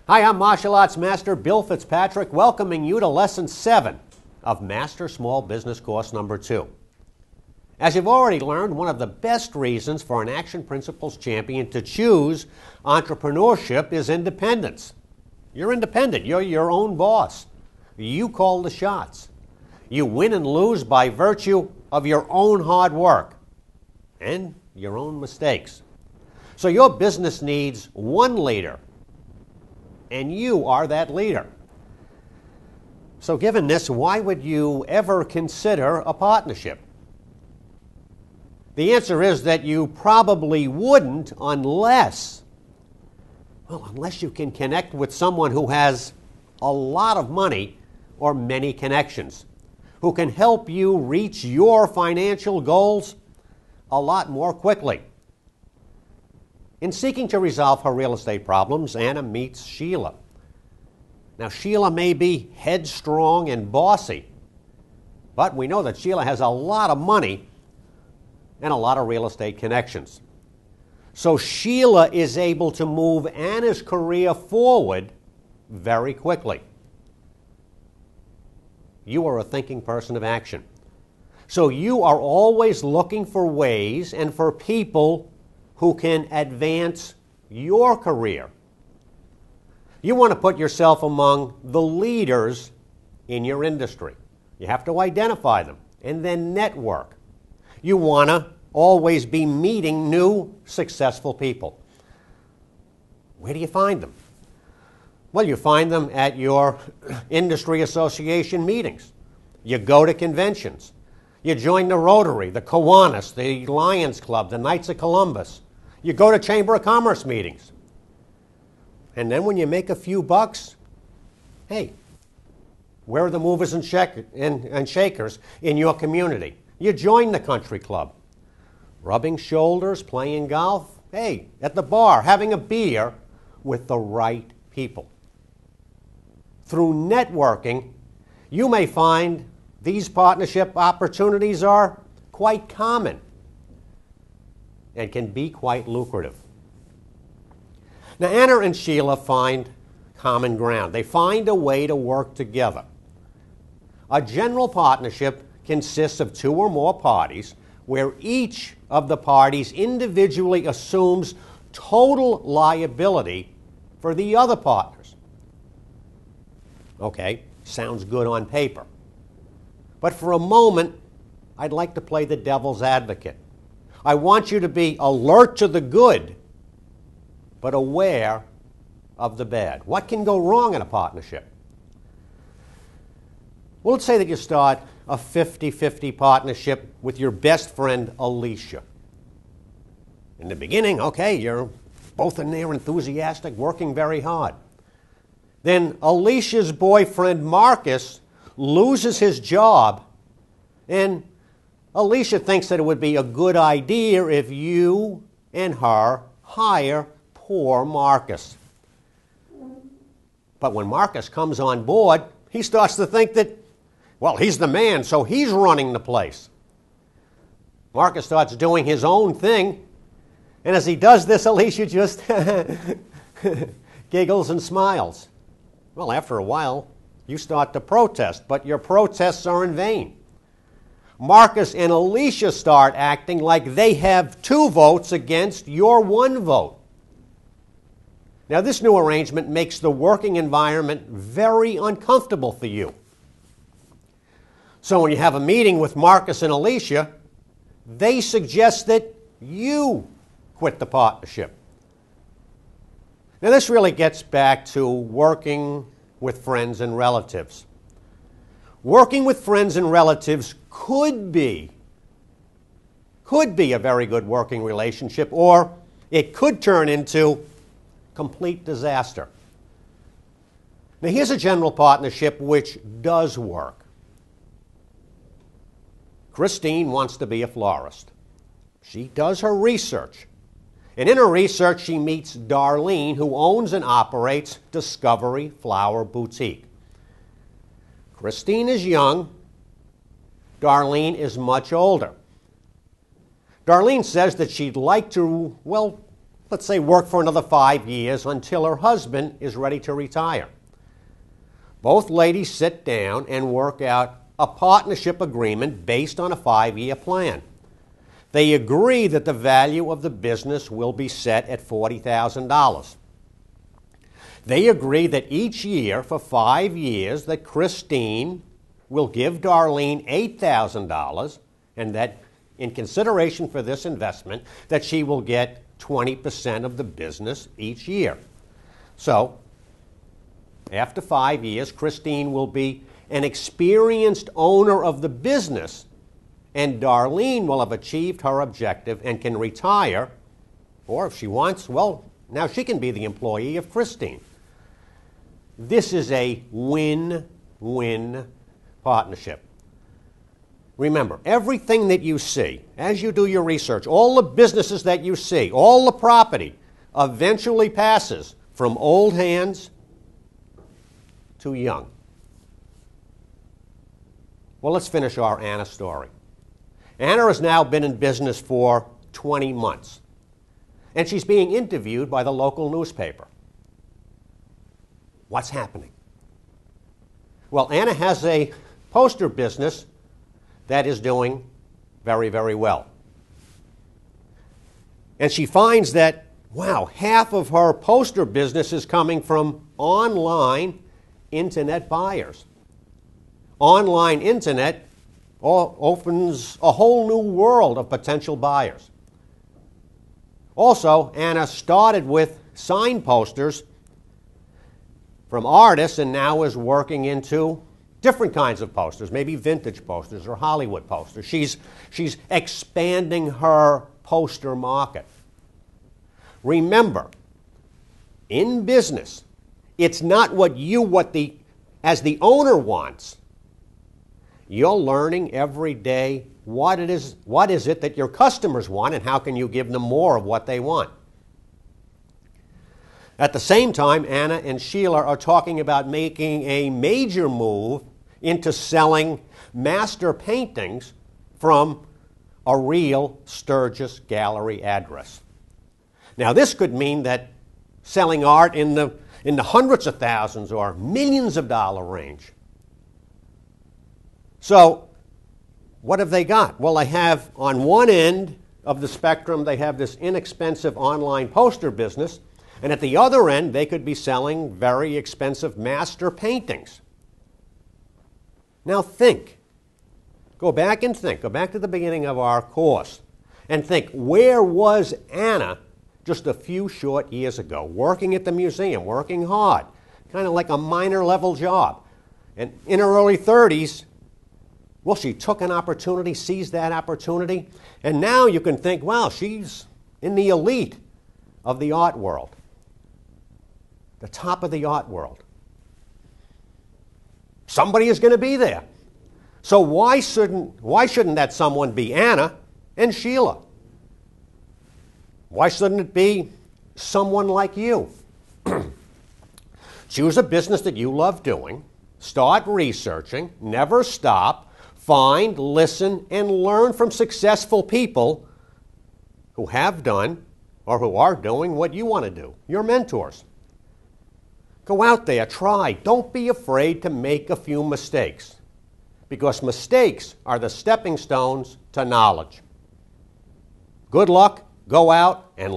Hi, I'm Martial Arts Master Bill Fitzpatrick, welcoming you to Lesson 7 of Master Small Business Course Number 2. As you've already learned, one of the best reasons for an Action Principles champion to choose entrepreneurship is independence. You're independent. You're your own boss. You call the shots. You win and lose by virtue of your own hard work and your own mistakes. So your business needs one leader, and you are that leader. So given this, why would you ever consider a partnership? The answer is that you probably wouldn't unless you can connect with someone who has a lot of money or many connections, who can help you reach your financial goals a lot more quickly. In seeking to resolve her real estate problems, Anna meets Sheila. Now, Sheila may be headstrong and bossy, but we know that Sheila has a lot of money and a lot of real estate connections. So Sheila is able to move Anna's career forward very quickly. You are a thinking person of action. So you are always looking for ways and for people who can advance your career. You want to put yourself among the leaders in your industry. You have to identify them and then network. You want to always be meeting new, successful people. Where do you find them? Well, you find them at your industry association meetings. You go to conventions. You join the Rotary, the Kiwanis, the Lions Club, the Knights of Columbus. You go to Chamber of Commerce meetings. And then when you make a few bucks, hey, where are the movers and shakers in your community? You join the country club. Rubbing shoulders, playing golf, hey, at the bar, having a beer with the right people. Through networking, you may find these partnership opportunities are quite common and can be quite lucrative. Now, Anna and Sheila find common ground. They find a way to work together. A general partnership consists of two or more parties where each of the parties individually assumes total liability for the other partners. Okay, sounds good on paper. But for a moment, I'd like to play the devil's advocate. I want you to be alert to the good, but aware of the bad. What can go wrong in a partnership? Well, let's say that you start a 50-50 partnership with your best friend, Alicia. In the beginning, okay, you're both in there enthusiastic, working very hard. Then Alicia's boyfriend, Marcus, loses his job, and Alicia thinks that it would be a good idea if you and her hire poor Marcus. But when Marcus comes on board, he starts to think that, well, he's the man, so he's running the place. Marcus starts doing his own thing, and as he does this, Alicia just giggles and smiles. Well, after a while, you start to protest, but your protests are in vain. Marcus and Alicia start acting like they have 2 votes against your 1 vote. Now, this new arrangement makes the working environment very uncomfortable for you. So when you have a meeting with Marcus and Alicia, they suggest that you quit the partnership. Now, this really gets back to working with friends and relatives. Working with friends and relatives could be a very good working relationship, or it could turn into complete disaster. Now, here's a general partnership which does work. Christine wants to be a florist. She does her research. And in her research, she meets Darlene, who owns and operates Discovery Flower Boutique. Christine is young. Darlene is much older. Darlene says that she'd like to, let's say, work for another 5 years until her husband is ready to retire. Both ladies sit down and work out a partnership agreement based on a 5-year plan. They agree that the value of the business will be set at $40,000. They agree that each year for 5 years that Christine will give Darlene $8,000, and that in consideration for this investment, that she will get 20% of the business each year. So, after 5 years, Christine will be an experienced owner of the business, and Darlene will have achieved her objective and can retire, or if she wants, well, now she can be the employee of Christine. This is a win-win partnership. Remember, everything that you see, as you do your research, all the businesses that you see, all the property, eventually passes from old hands to young. Well, let's finish our Anna story. Anna has now been in business for 20 months, and she's being interviewed by the local newspaper. What's happening? Well, Anna has a poster business that is doing very, very well. And she finds that, wow, half of her poster business is coming from online internet buyers. Online internet opens a whole new world of potential buyers. Also, Anna started with sign posters from artists and now is working into different kinds of posters, maybe vintage posters or Hollywood posters. She's expanding her poster market. Remember, in business, it's not as the owner wants. You're learning every day what is it that your customers want and how can you give them more of what they want. At the same time, Anna and Sheila are talking about making a major move into selling master paintings from a real Sturgis gallery address. Now, this could mean that selling art in the hundreds of thousands or millions of dollar range. So, what have they got? Well, they have, on one end of the spectrum, they have this inexpensive online poster business, and at the other end, they could be selling very expensive master paintings. Now think. Go back and think. Go back to the beginning of our course and think, where was Anna just a few short years ago? Working at the museum, working hard, kind of like a minor level job. And in her early 30s, well, she took an opportunity, seized that opportunity, and now you can think, well, she's in the elite of the art world, the top of the art world. Somebody is going to be there. So why shouldn't that someone be Anna and Sheila? Why shouldn't it be someone like you? Choose a business that you love doing, start researching, never stop, find, listen, and learn from successful people who have done or who are doing what you want to do, your mentors. Go out there, try. Don't be afraid to make a few mistakes, because mistakes are the stepping stones to knowledge. Good luck. Go out and